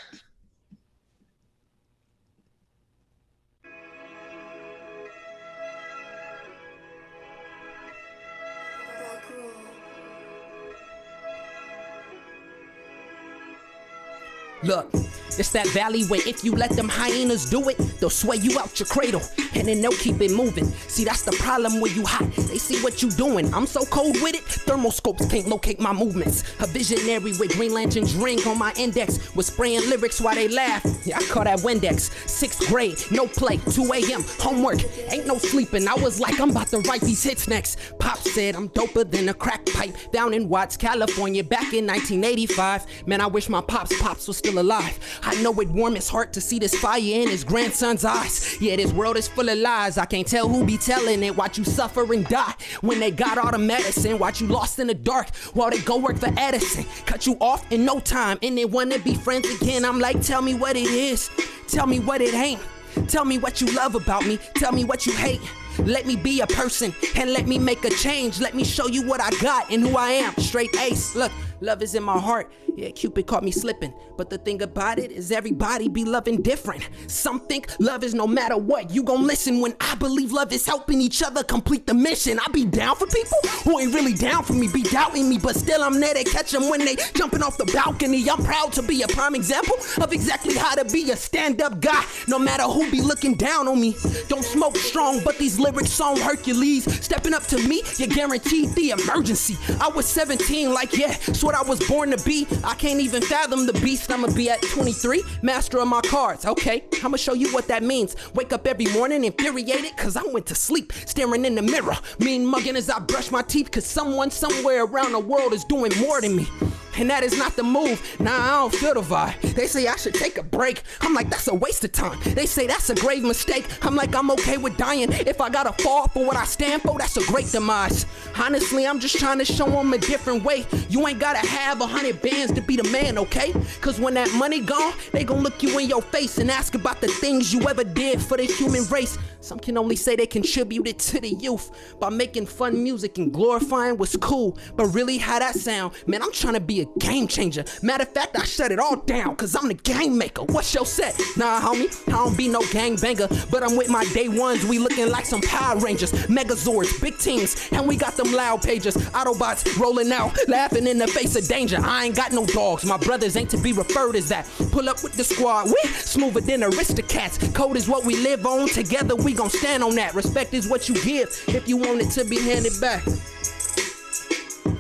Look, it's that valley where if you let them hyenas do it, they'll sway you out your cradle, and then they'll keep it moving. See, that's the problem when you hot. They see what you doing. I'm so cold with it, thermoscopes can't locate my movements. A visionary with Green Lantern's ring on my index, was spraying lyrics while they laugh. Yeah, I call that Windex. 6th grade, no play, 2 a.m., homework, ain't no sleeping. I was like, I'm about to write these hits next. Pop said I'm doper than a crack pipe down in Watts, California, back in 1985. Man, I wish my pops was still alive. I know it warm his heart to see this fire in his grandson's eyes. Yeah, this world is full of lies. I can't tell who be telling it. Watch you suffer and die when they got all the medicine. Watch you lost in the dark while they go work for Edison. Cut you off in no time and they wanna be friends again. I'm like, tell me what it is. Tell me what it ain't. Tell me what you love about me. Tell me what you hate. Let me be a person and let me make a change. Let me show you what I got and who I am. Straight ace. Look, love is in my heart. Yeah, Cupid caught me slipping. But the thing about it is everybody be loving different. Some think love is no matter what. You gon' listen when I believe love is helping each other complete the mission. I be down for people who ain't really down for me, be doubting me, but still I'm there to catch them when they jumping off the balcony. I'm proud to be a prime example of exactly how to be a stand-up guy, no matter who be looking down on me. Don't smoke strong, but these lyrics song Hercules. Stepping up to me, you're guaranteed the emergency. I was 17, like yeah, it's what I was born to be. I can't even fathom the beast I'ma be at 23, master of my cards. Okay, I'ma show you what that means. Wake up every morning infuriated cause I went to sleep, staring in the mirror, mean mugging as I brush my teeth cause someone somewhere around the world is doing more than me. And that is not the move. Nah, I don't feel the vibe. They say I should take a break. I'm like, that's a waste of time. They say that's a grave mistake. I'm like, I'm okay with dying. If I gotta fall for what I stand for, that's a great demise. Honestly, I'm just trying to show them a different way. You ain't gotta have 100 bands to be the man, okay? Cause when that money gone, they gon' look you in your face and ask about the things you ever did for the human race. Some can only say they contributed to the youth by making fun music and glorifying what's cool. But really, how that sound? Man, I'm trying to be a game changer. Matter of fact, I shut it all down cause I'm the game maker. What's your set? Nah, homie, I don't be no gang banger, but I'm with my day ones. We looking like some Power Rangers, Megazords, big teams, and we got them loud pages. Autobots rolling out, laughing in the face of danger. I ain't got no dogs, my brothers ain't to be referred as that. Pull up with the squad, we smoother than Aristocats. Code is what we live on, together we gon' stand on that. Respect is what you give if you want it to be handed back.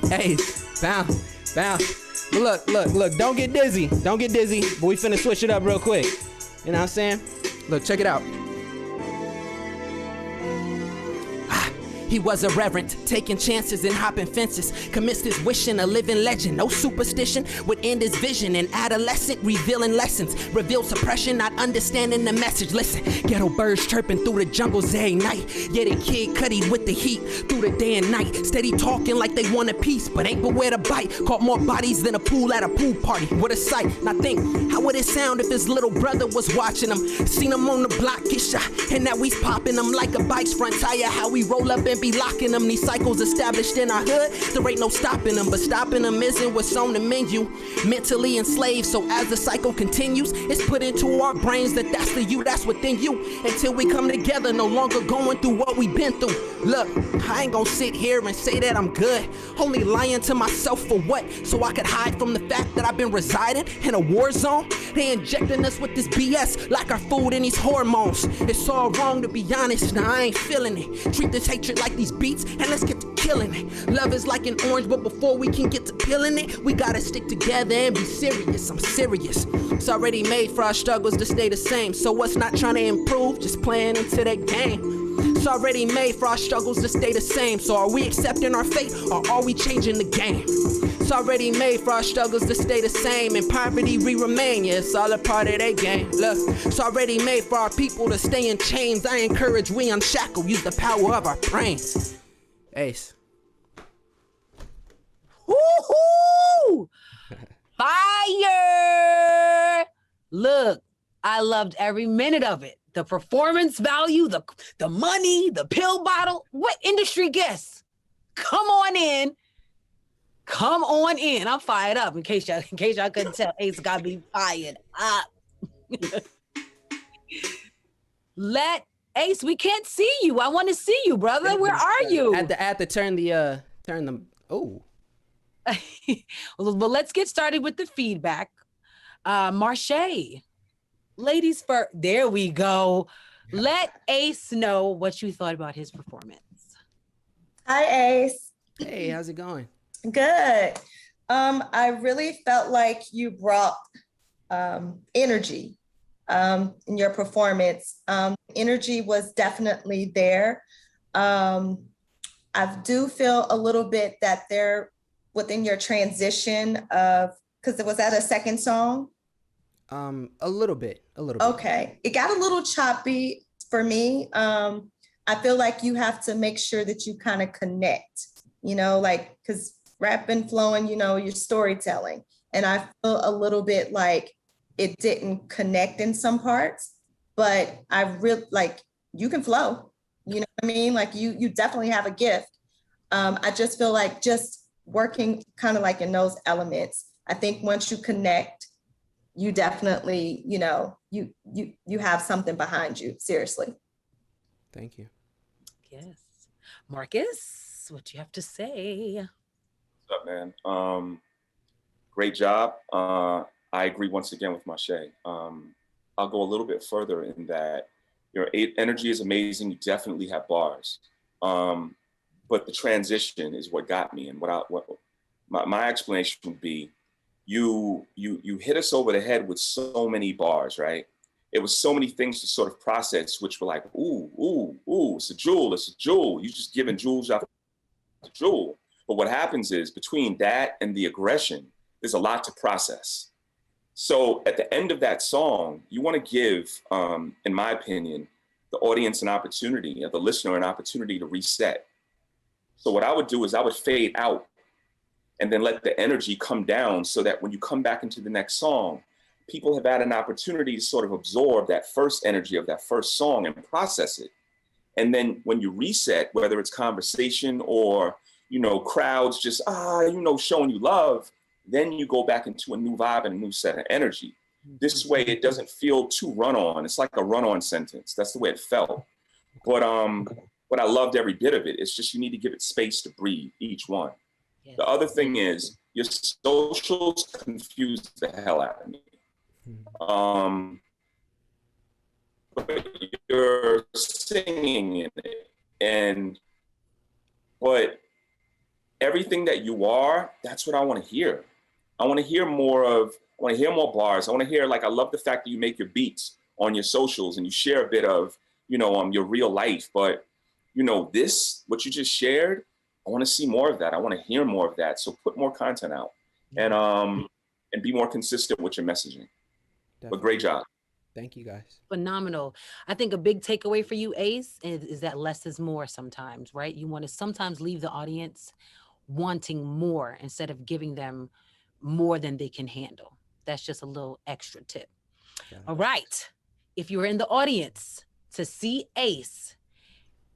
Hey, bounce. Look, don't get dizzy. Don't get dizzy, but we finna switch it up real quick. You know what I'm saying? Look, check it out. He was irreverent, taking chances and hopping fences. Commenced his wishing, a living legend. No superstition would end his vision. An adolescent revealing lessons. Revealed suppression, not understanding the message. Listen, ghetto birds chirping through the jungles every night. Yeah, the kid Cudi with the heat through the day and night. Steady talking like they want a piece, but ain't but where to bite. Caught more bodies than a pool at a pool party. What a sight. Now think, how would it sound if his little brother was watching him? Seen him on the block get shot, and now he's popping him like a bike's front tire. How we roll up and be locking them. These cycles established in our hood, there ain't no stopping them. But stopping them isn't what's on the menu. Mentally enslaved, so as the cycle continues, it's put into our brains that that's the you that's within you. Until we come together, no longer going through what we've been through. Look, I ain't gonna sit here and say that I'm good. Only lying to myself for what? So I could hide from the fact that I've been residing in a war zone. They injecting us with this BS like our food and these hormones. It's all wrong to be honest, now I ain't feeling it. Treat this hatred like these beats and let's get to killing it. Love is like an orange, but before we can get to peeling it, we gotta stick together and be serious. I'm serious. It's already made for our struggles to stay the same. So what's not trying to improve, just playing into that game. It's already made for our struggles to stay the same. So are we accepting our fate or are we changing the game? It's already made for our struggles to stay the same. In poverty we remain, yeah, it's all a part of their game. Look, it's already made for our people to stay in chains. I encourage we unshackle, use the power of our brains. Ace. Woohoo! Fire! Look, I loved every minute of it. The performance value, the money, the pill bottle. What industry guess? Come on in. Come on in. I'm fired up. In case y'all couldn't tell, Ace got me fired up. Let Ace, we can't see you. I want to see you, brother. Where are you? I had to turn the oh. Well, let's get started with the feedback. Marche, ladies first. There we go. Let Ace know what you thought about his performance. Hi, Ace. Hey, how's it going? Good. I really felt like you brought energy in your performance. Energy was definitely there. I do feel a little bit that there within your transition of, because it was that a second song? A little bit. Okay. It got a little choppy for me. I feel like you have to make sure that you kind of connect, like, because rap and flowing, your storytelling. And I feel a little bit like it didn't connect in some parts, but I really like, you can flow, you know what I mean? Like you definitely have a gift. I just feel like just working kind of like in those elements. I think once you connect, you definitely, you have something behind you, seriously. Thank you. Yes. Marcus, what do you have to say? What's up, man? Great job. I agree once again with Mache. I'll go a little bit further in that your energy is amazing. You definitely have bars. But the transition is what got me. And my explanation would be, you hit us over the head with so many bars, right? It was so many things to sort of process, which were like, ooh, it's a jewel, it's a jewel. You just giving jewels after jewel. But what happens is between that and the aggression, there's a lot to process. So at the end of that song, you want to give, in my opinion, the audience an opportunity, or the listener an opportunity to reset. So what I would do is I would fade out and then let the energy come down so that when you come back into the next song, people have had an opportunity to sort of absorb that first energy of that first song and process it. And then when you reset, whether it's conversation or, crowds just, showing you love, then you go back into a new vibe and a new set of energy. This way it doesn't feel too run-on. It's like a run-on sentence. That's the way it felt. But I loved every bit of it. It's just you need to give it space to breathe, each one. Yes. The other thing is your socials confuse the hell out of me. But you're singing in it, but everything that you are, that's what I want to hear. I want to hear more bars. I want to hear, like, I love the fact that you make your beats on your socials and you share a bit of, your real life. But, what you just shared, I want to see more of that. I want to hear more of that. So put more content out and be more consistent with your messaging. Definitely. But great job. Thank you, guys. Phenomenal. I think a big takeaway for you, Ace, is that less is more sometimes, right? You want to sometimes leave the audience wanting more instead of giving them more than they can handle. That's just a little extra tip. All right. If you're in the audience to see Ace,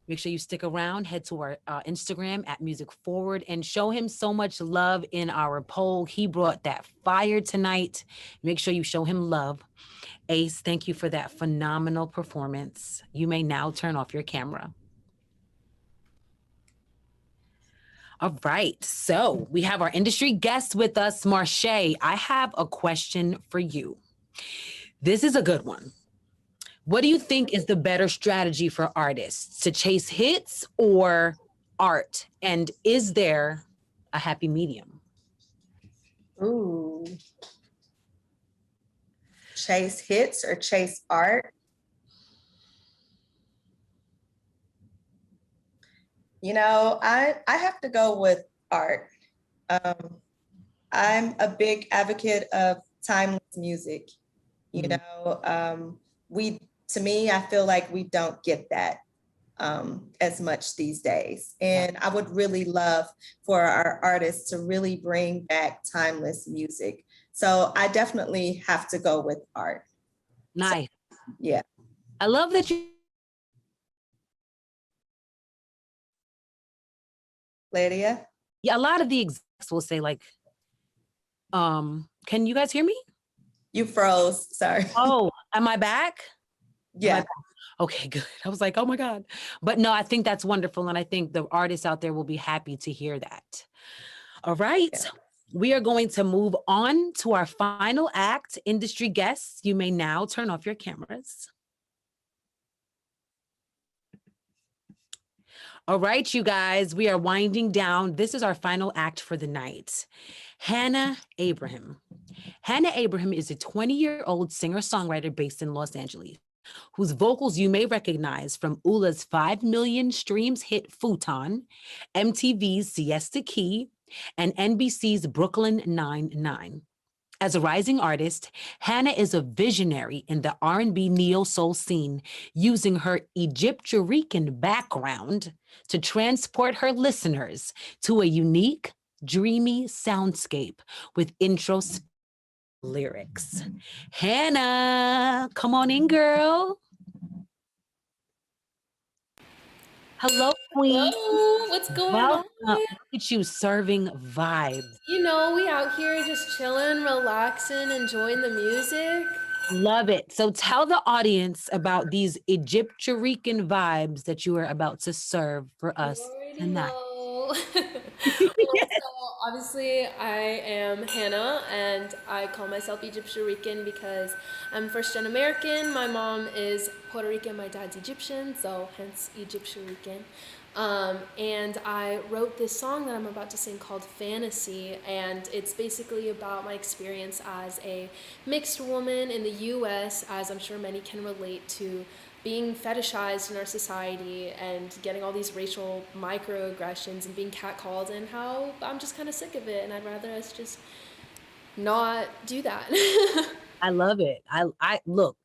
make sure you stick around, head to our Instagram at Music Forward and show him so much love in our poll. He brought that fire tonight. Make sure you show him love. Ace, thank you for that phenomenal performance. You may now turn off your camera. All right, so we have our industry guest with us, Marche. I have a question for you. This is a good one. What do you think is the better strategy for artists, to chase hits or art? And is there a happy medium? Ooh. Chase hits or chase art? I have to go with art. I'm a big advocate of timeless music. To me, I feel like we don't get that as much these days. And I would really love for our artists to really bring back timeless music. So I definitely have to go with art. Nice. So, yeah. I love that you. Lydia? Yeah, a lot of the execs will say like, can you guys hear me? You froze. Sorry. Oh, am I back? Yeah. Okay, good. I was like, oh my God. But no, I think that's wonderful. And I think the artists out there will be happy to hear that. All right. Yeah. We are going to move on to our final act. Industry guests, you may now turn off your cameras. All right, you guys, we are winding down. This is our final act for the night. Hannah Abraham. Hannah Abraham is a 20-year-old singer-songwriter based in Los Angeles, whose vocals you may recognize from Ula's 5 million streams hit Futon, MTV's Siesta Key, and NBC's Brooklyn Nine-Nine. As a rising artist, Hannah is a visionary in the R&B neo-soul scene, using her Egyptian background to transport her listeners to a unique, dreamy soundscape with introspective lyrics. Hannah, come on in, girl. Hello, queen. Hello, what's going Welcome. on? Look at you serving vibes. You know, we out here just chilling, relaxing, enjoying the music. Love it. So tell the audience about these Egyptian vibes that you are about to serve for us tonight. Well, so obviously I am Hannah and I call myself Egyptian because I'm first-gen American. My mom is Puerto Rican, my dad's Egyptian, so hence Egyptian. And I wrote this song that I'm about to sing called Fantasy, and it's basically about my experience as a mixed woman in the US, as I'm sure many can relate to being fetishized in our society and getting all these racial microaggressions and being catcalled, and how I'm just kind of sick of it and I'd rather us just not do that. I love it. I look,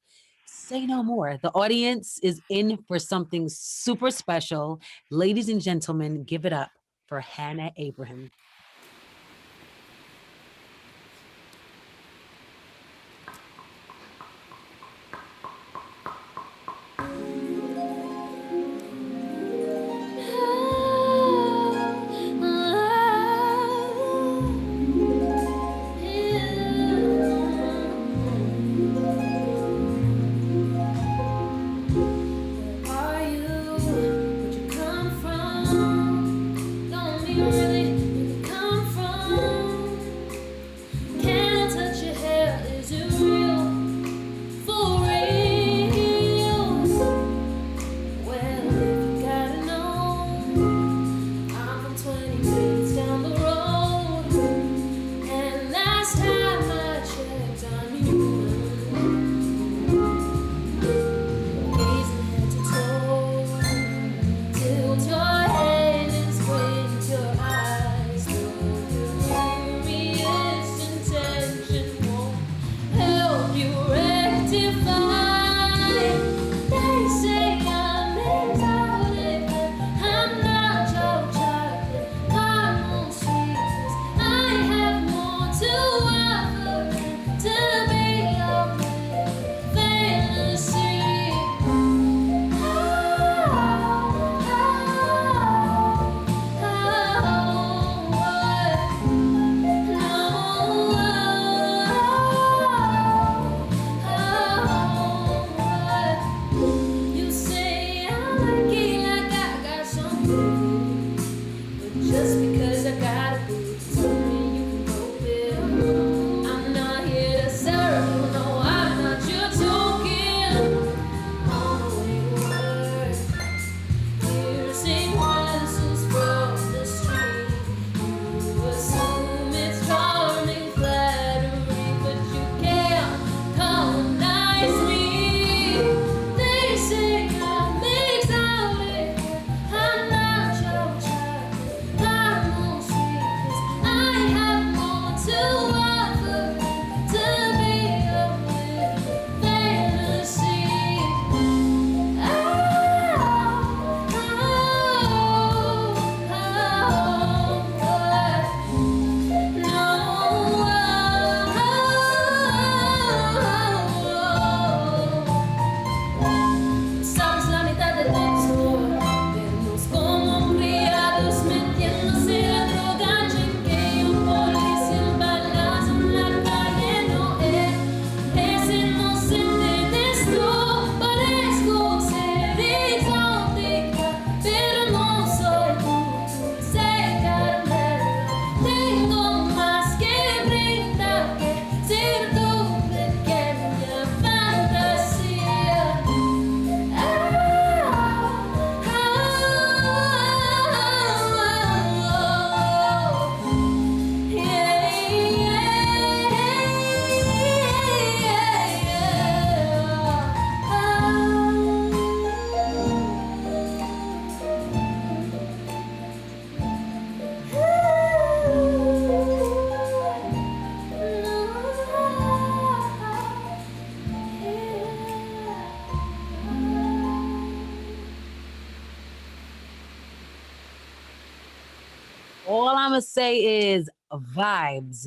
say no more. The audience is in for something super special. Ladies and gentlemen, give it up for Hannah Abraham. All I'm gonna say is vibes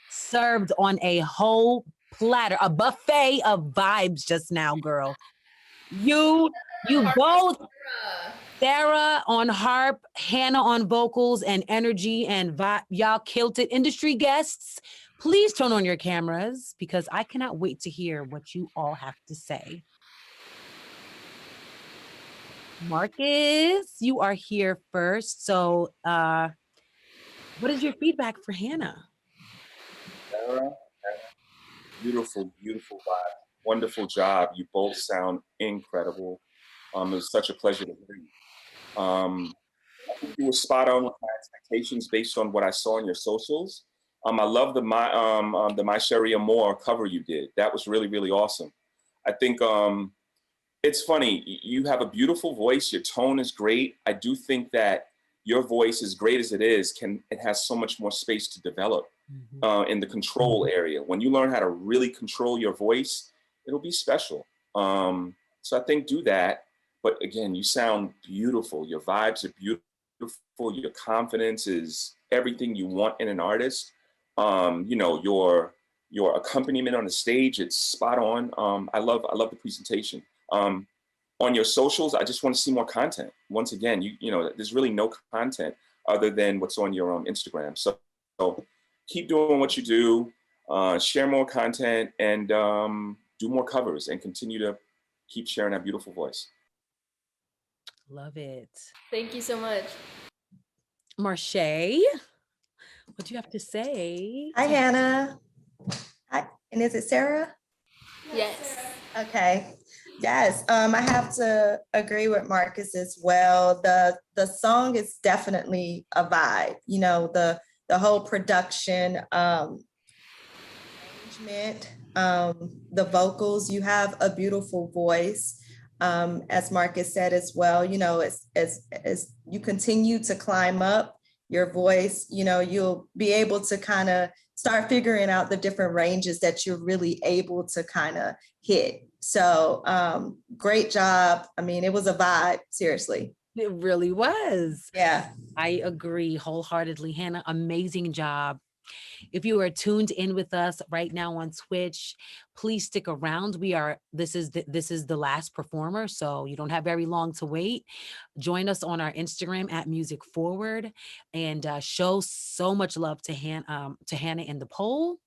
served on a whole platter, a buffet of vibes just now, girl. You both, Sarah on harp, Hannah on vocals and energy and vibe. Y'all killed it. Industry guests, please turn on your cameras because I cannot wait to hear what you all have to say. Marcus, you are here first. So, what is your feedback for Hannah? Sarah, beautiful, beautiful vibe. Wonderful job. You both sound incredible. It was such a pleasure to hear you. I think you were spot on with my expectations based on what I saw on your socials. I love the My Sherry Moore cover you did. That was really, really awesome. I think it's funny. You have a beautiful voice. Your tone is great. I do think that your voice, as great as it is, it has so much more space to develop in the control area. When you learn how to really control your voice, it'll be special. So I think do that. But again, you sound beautiful. Your vibes are beautiful. Your confidence is everything you want in an artist. Your accompaniment on the stage, it's spot on. I love the presentation. On your socials, I just want to see more content. Once again, there's really no content other than what's on your Instagram. So keep doing what you do, share more content, and do more covers, and continue to keep sharing that beautiful voice. Love it. Thank you so much. Marche, what do you have to say? Hi, Hannah. Hi, and is it Sarah? Yes. Okay. Yes, I have to agree with Marcus as well. The song is definitely a vibe. The whole production, arrangement, the vocals. You have a beautiful voice, as Marcus said as well. As you continue to climb up your voice, you'll be able to kind of start figuring out the different ranges that you're really able to kind of hit. So great job. I mean, it was a vibe, seriously. It really was. Yeah. I agree wholeheartedly. Hannah, amazing job. If you are tuned in with us right now on Twitch, please stick around. This is the last performer, so you don't have very long to wait. Join us on our Instagram at Music Forward and show so much love to Hannah in the poll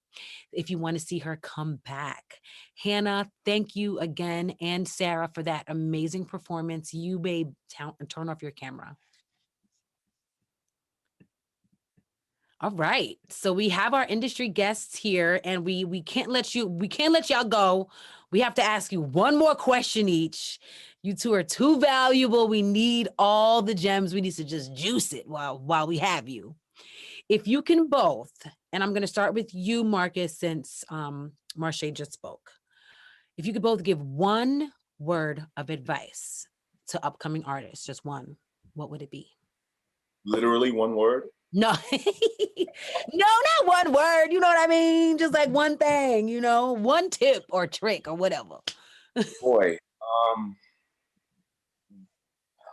if you want to see her come back. Hannah, thank you again, and Sarah for that amazing performance. You may turn off your camera. All right. So we have our industry guests here, and we can't let y'all go. We have to ask you one more question each. You two are too valuable. We need all the gems. We need to just juice it while we have you. If you can both, and I'm going to start with you, Marcus, since Marche just spoke. If you could both give one word of advice to upcoming artists, just one, what would it be? Literally one word? No, no, not one word. You know what I mean? Just like one thing, one tip or trick or whatever. Boy,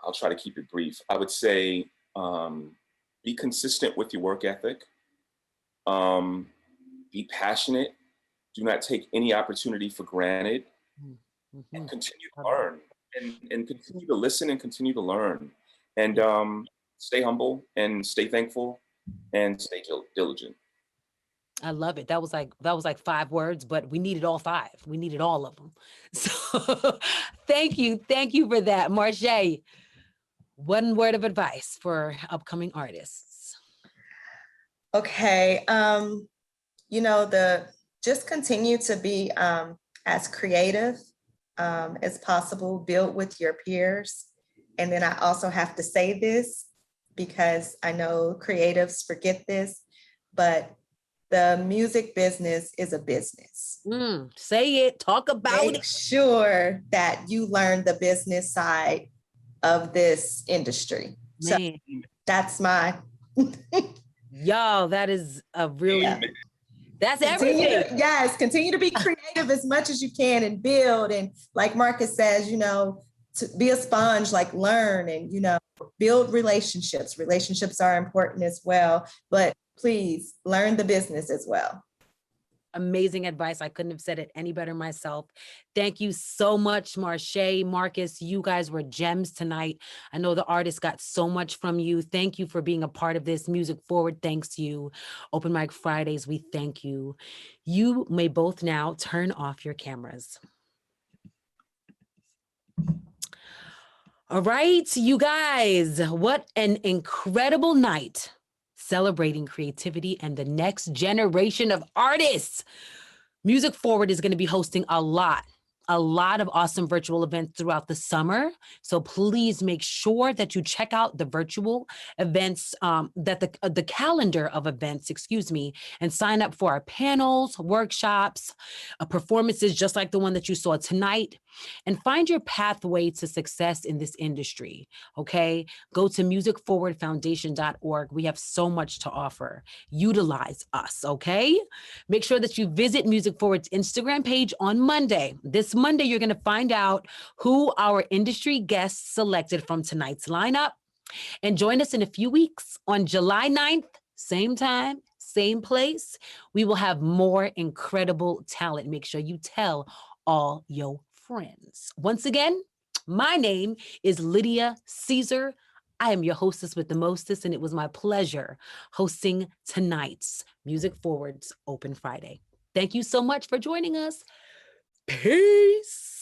I'll try to keep it brief. I would say be consistent with your work ethic. Be passionate. Do not take any opportunity for granted. Mm-hmm. And continue to learn. And continue to listen and continue to learn. And stay humble and stay thankful and stay diligent. I love it. That was like 5 words, but we needed all 5. We needed all of them. So thank you for that. Marche, one word of advice for upcoming artists. Okay. Just continue to be as creative as possible, build with your peers. And then I also have to say this, because I know creatives forget this, but the music business is a business. Say it, talk about it. Make sure that you learn the business side of this industry. Man. So that's my. Y'all, that is a really, that's everything. Continue to be creative as much as you can and build. And like Marcus says, to be a sponge, like learn and, build relationships. Relationships are important as well, but please learn the business as well. Amazing advice. I couldn't have said it any better myself. Thank you so much, Marche, Marcus. You guys were gems tonight. I know the artists got so much from you. Thank you for being a part of this. Music Forward thanks you. Open Mic Fridays, we thank you. You may both now turn off your cameras. All right, you guys, what an incredible night celebrating creativity and the next generation of artists. Music Forward is going to be hosting a lot of awesome virtual events throughout the summer. So please make sure that you check out the virtual events, the calendar of events, and sign up for our panels, workshops, performances just like the one that you saw tonight, and find your pathway to success in this industry, okay? Go to musicforwardfoundation.org. We have so much to offer. Utilize us, okay? Make sure that you visit Music Forward's Instagram page on Monday. This Monday, you're going to find out who our industry guests selected from tonight's lineup. And join us in a few weeks on July 9th, same time, same place. We will have more incredible talent. Make sure you tell all your friends. Once again, my name is Lydia Caesar. I am your hostess with the mostest, and it was my pleasure hosting tonight's Music Forward's Open Friday. Thank you so much for joining us. Peace.